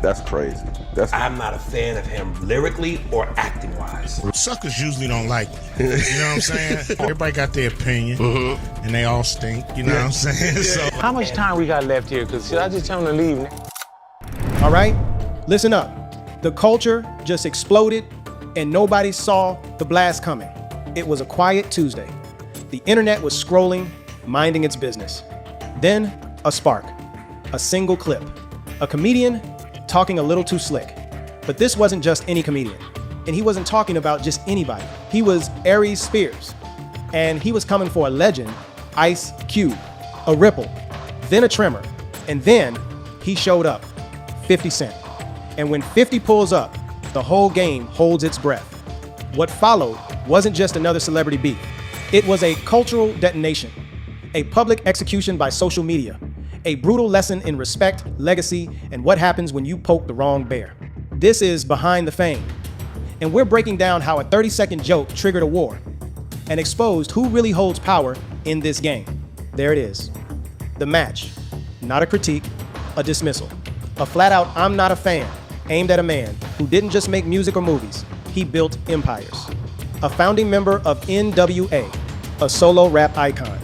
That's crazy. I'm not a fan of him lyrically or acting wise. Suckers usually don't like me. You know what I'm saying? Everybody got their opinion, and they all stink. You know what I'm saying? So how much time we got left here? Because I just tell them to leave now. All right, listen up. The culture just exploded, and nobody saw the blast coming. It was a quiet Tuesday. The internet was scrolling, minding its business. Then, a spark. A single clip. A comedian talking a little too slick. But this wasn't just any comedian. And he wasn't talking about just anybody. He was Aries Spears. And he was coming for a legend, Ice Cube, a ripple, then a tremor. And then he showed up, 50 Cent. And when 50 pulls up, the whole game holds its breath. What followed wasn't just another celebrity beef. It was a cultural detonation, a public execution by social media, a brutal lesson in respect, legacy, and what happens when you poke the wrong bear. This is Behind the Fame, and we're breaking down how a 30-second joke triggered a war and exposed who really holds power in this game. There it is. The match, not a critique, a dismissal. A flat-out I'm not a fan, aimed at a man who didn't just make music or movies, he built empires. A founding member of NWA, a solo rap icon,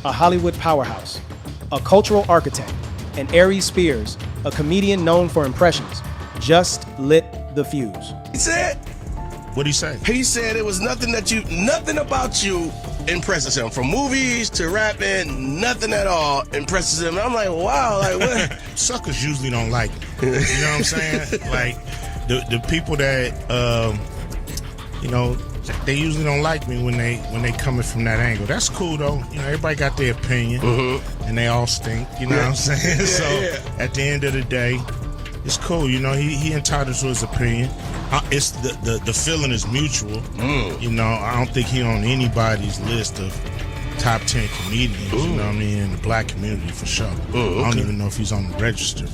a Hollywood powerhouse, a cultural architect, and Aries Spears, a comedian known for impressions, just lit the fuse. He said, what'd he say? He said it was nothing about you impresses him. From movies to rapping, nothing at all impresses him. And I'm like, wow, like what? Suckers usually don't like me. You know what I'm saying? Like the people that they usually don't like me when they coming from that angle. That's cool though. You know, everybody got their opinion, and they all stink. You know what I'm saying? At the end of the day, it's cool. You know, he entitled to his opinion. It's the feeling is mutual. You know, I don't think he on anybody's list of top 10 comedians. You know what I mean? In the black community for sure. I don't even know if he's on the register.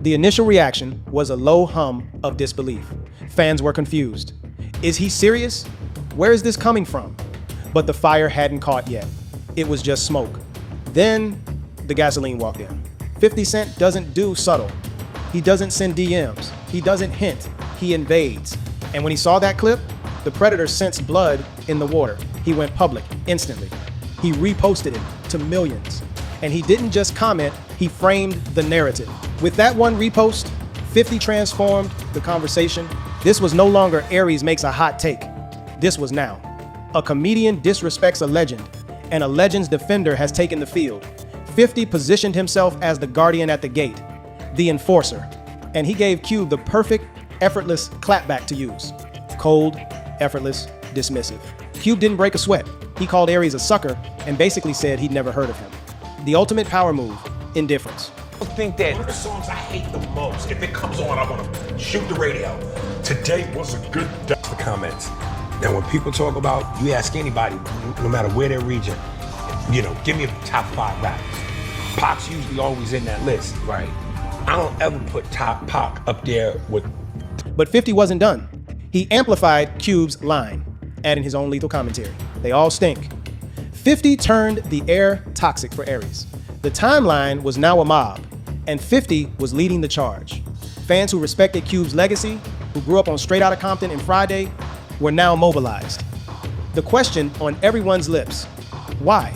The initial reaction was a low hum of disbelief. Fans were confused. Is he serious? Where is this coming from? But the fire hadn't caught yet. It was just smoke. Then the gasoline walked in. 50 Cent doesn't do subtle. He doesn't send DMs. He doesn't hint. He invades. And when he saw that clip, the predator sensed blood in the water. He went public instantly. He reposted it to millions. And he didn't just comment, he framed the narrative. With that one repost, 50 transformed the conversation. This was no longer Aries makes a hot take. This was now. A comedian disrespects a legend, and a legend's defender has taken the field. 50 positioned himself as the guardian at the gate, the enforcer, and he gave Cube the perfect, effortless clapback to use. Cold, effortless, dismissive. Cube didn't break a sweat. He called Aries a sucker and basically said he'd never heard of him. The ultimate power move, indifference. I think that one of the songs I hate the most, if it comes on, I want to shoot the radio. Today was a good day for comments. Now, when people talk about, you ask anybody, no matter where their region, you know, give me a top 5 rappers. Pac's usually always in that list, right? I don't ever put Pac up there with. But 50 wasn't done. He amplified Cube's line, adding his own lethal commentary. They all stink. 50 turned the air toxic for Aries. The timeline was now a mob, and 50 was leading the charge. Fans who respected Cube's legacy, who grew up on Straight Outta Compton and Friday, were now mobilized. The question on everyone's lips, why?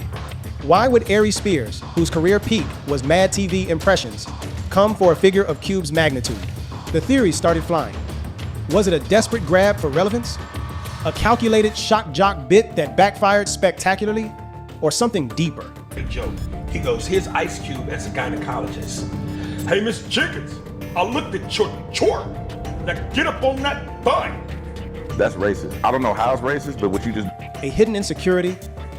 Why would Aries Spears, whose career peak was Mad TV impressions, come for a figure of Cube's magnitude? The theories started flying. Was it a desperate grab for relevance? A calculated shock jock bit that backfired spectacularly? Or something deeper? A joke. He goes, here's Ice Cube as a gynecologist. Hey, Miss Jenkins, I looked at your chart. Now get up on that bun. That's racist. I don't know how it's racist, but what you just... A hidden insecurity,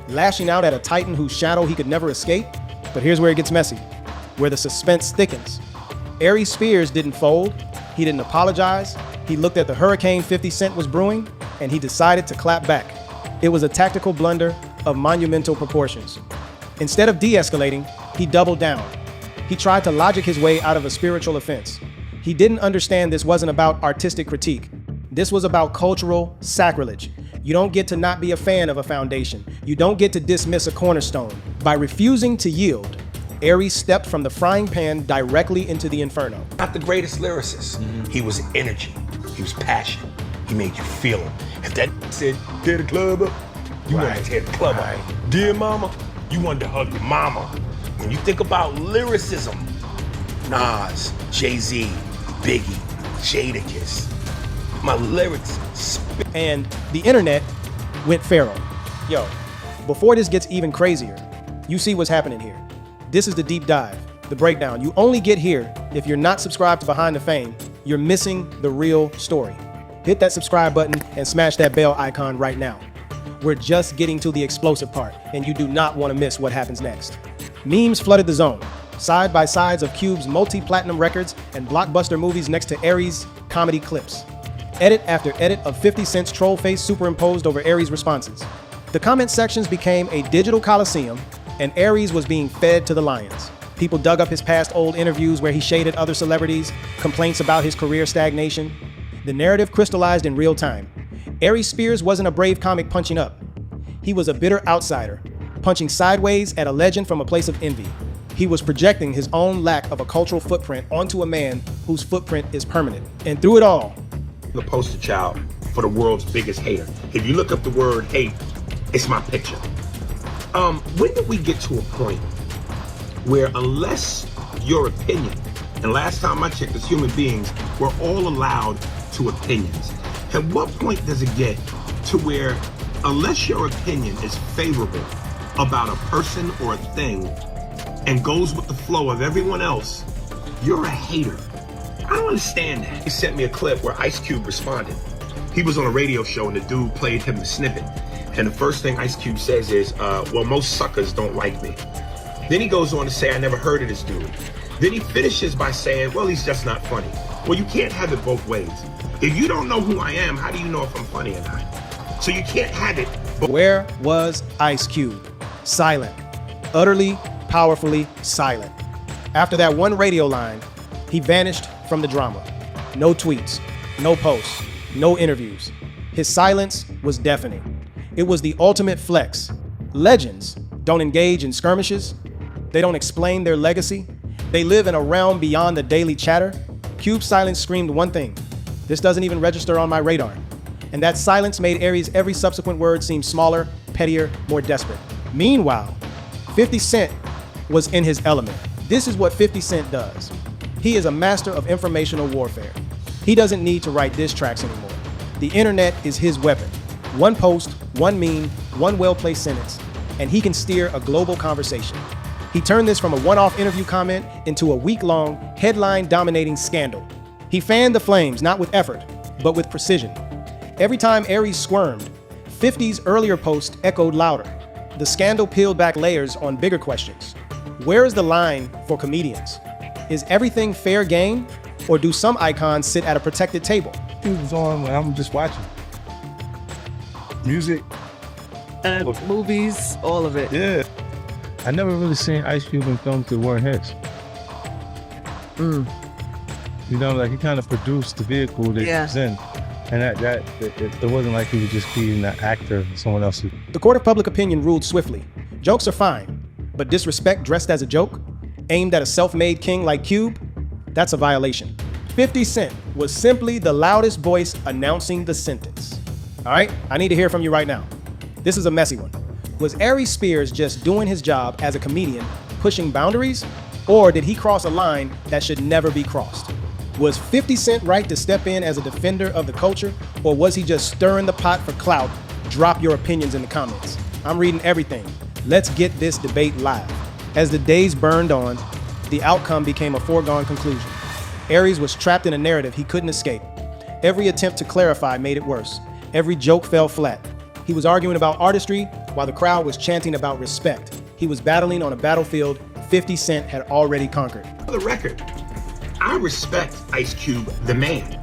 lashing out at a titan whose shadow he could never escape. But here's where it gets messy, where the suspense thickens. Aries Spears didn't fold, he didn't apologize, he looked at the hurricane 50 Cent was brewing, and he decided to clap back. It was a tactical blunder of monumental proportions. Instead of de-escalating, he doubled down. He tried to logic his way out of a spiritual offense. He didn't understand this wasn't about artistic critique. This was about cultural sacrilege. You don't get to not be a fan of a foundation. You don't get to dismiss a cornerstone. By refusing to yield, Aries stepped from the frying pan directly into the inferno. Not the greatest lyricist. He was energy. He was passion. He made you feel him. If that said, tear the club up, you wanted to tear the club up. Dear mama, you wanted to hug your mama. When you think about lyricism, Nas, Jay-Z, Biggie, Jadakiss, my lyrics spit. And the internet went feral. Yo, before this gets even crazier, you see what's happening here. This is the deep dive, the breakdown. You only get here if you're not subscribed to Behind the Fame. You're missing the real story. Hit that subscribe button and smash that bell icon right now. We're just getting to the explosive part, and you do not want to miss what happens next. Memes flooded the zone. Side by sides of Cube's multi-platinum records and blockbuster movies next to Aries' comedy clips. Edit after edit of 50 Cent's troll face superimposed over Aries' responses. The comment sections became a digital coliseum, and Aries was being fed to the lions. People dug up his past old interviews where he shaded other celebrities, complaints about his career stagnation. The narrative crystallized in real time. Aries Spears wasn't a brave comic punching up. He was a bitter outsider, punching sideways at a legend from a place of envy. He was projecting his own lack of a cultural footprint onto a man whose footprint is permanent. And through it all, The poster child for the world's biggest hater. If you look up the word hate, it's my picture. When did we get to a point where unless your opinion, and last time I checked as human beings, we're all allowed to opinions. At what point does it get to where unless your opinion is favorable about a person or a thing and goes with the flow of everyone else, you're a hater? I don't understand that. He sent me a clip where Ice Cube responded. He was on a radio show and the dude played him the snippet. And the first thing Ice Cube says is, well, most suckers don't like me. Then he goes on to say, I never heard of this dude. Then he finishes by saying, well, he's just not funny. Well, you can't have it both ways. If you don't know who I am, how do you know if I'm funny or not? So you can't have it. where was Ice Cube? Silent. Utterly, powerfully silent. After that one radio line, he vanished from the drama. No tweets, no posts, no interviews. His silence was deafening. It was the ultimate flex. Legends don't engage in skirmishes. They don't explain their legacy. They live in a realm beyond the daily chatter. Cube's silence screamed one thing: this doesn't even register on my radar. And that silence made Aries' every subsequent word seem smaller, pettier, more desperate. Meanwhile, 50 Cent was in his element. This is what 50 Cent does. He is a master of informational warfare. He doesn't need to write diss tracks anymore. The internet is his weapon. One post, one meme, one well-placed sentence, and he can steer a global conversation. He turned this from a one-off interview comment into a week-long, headline-dominating scandal. He fanned the flames, not with effort, but with precision. Every time Aries squirmed, 50's earlier post echoed louder. The scandal peeled back layers on bigger questions. Where is the line for comedians? Is everything fair game, or do some icons sit at a protected table? It was on when I'm just watching. Music. Movies, all of it. Yeah. I never really seen Ice Cube in films that weren't his. You know, like he kind of produced the vehicle that he was in. And it wasn't like he was just being an actor of someone else's. The court of public opinion ruled swiftly. Jokes are fine, but disrespect dressed as a joke, aimed at a self-made king like Cube, that's a violation. 50 Cent was simply the loudest voice announcing the sentence. All right, I need to hear from you right now. This is a messy one. Was Aries Spears just doing his job as a comedian, pushing boundaries, or did he cross a line that should never be crossed? Was 50 Cent right to step in as a defender of the culture, or was he just stirring the pot for clout? Drop your opinions in the comments. I'm reading everything. Let's get this debate live. As the days burned on, the outcome became a foregone conclusion. Aries was trapped in a narrative he couldn't escape. Every attempt to clarify made it worse. Every joke fell flat. He was arguing about artistry while the crowd was chanting about respect. He was battling on a battlefield 50 Cent had already conquered. For the record, I respect Ice Cube, the man.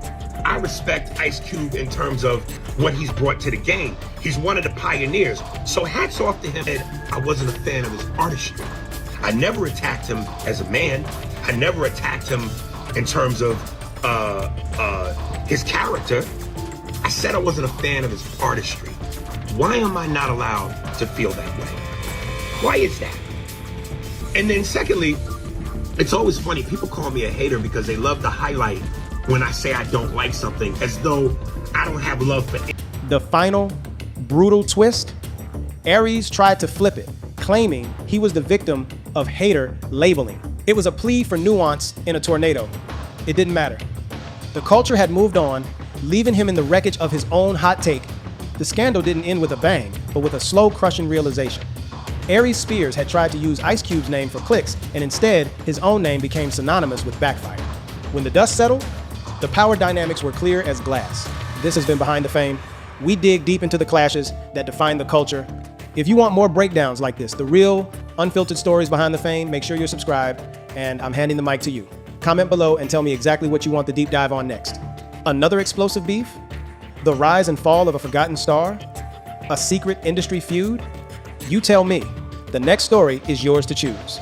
I respect Ice Cube in terms of what he's brought to the game. He's one of the pioneers. So hats off to him. And I wasn't a fan of his artistry. I never attacked him as a man. I never attacked him in terms of his character. I said I wasn't a fan of his artistry. Why am I not allowed to feel that way? Why is that? And then secondly, it's always funny. People call me a hater because they love to highlight when I say I don't like something, as though I don't have love for it. The final brutal twist, Aries tried to flip it, claiming he was the victim of hater labeling. It was a plea for nuance in a tornado. It didn't matter. The culture had moved on, leaving him in the wreckage of his own hot take. The scandal didn't end with a bang, but with a slow, crushing realization. Aries Spears had tried to use Ice Cube's name for clicks, and instead, his own name became synonymous with Backfire. When the dust settled, the power dynamics were clear as glass. This has been Behind the Fame. We dig deep into the clashes that define the culture. If you want more breakdowns like this, the real, unfiltered stories behind the fame, make sure you're subscribed, and I'm handing the mic to you. Comment below and tell me exactly what you want the deep dive on next. Another explosive beef? The rise and fall of a forgotten star? A secret industry feud? You tell me. The next story is yours to choose.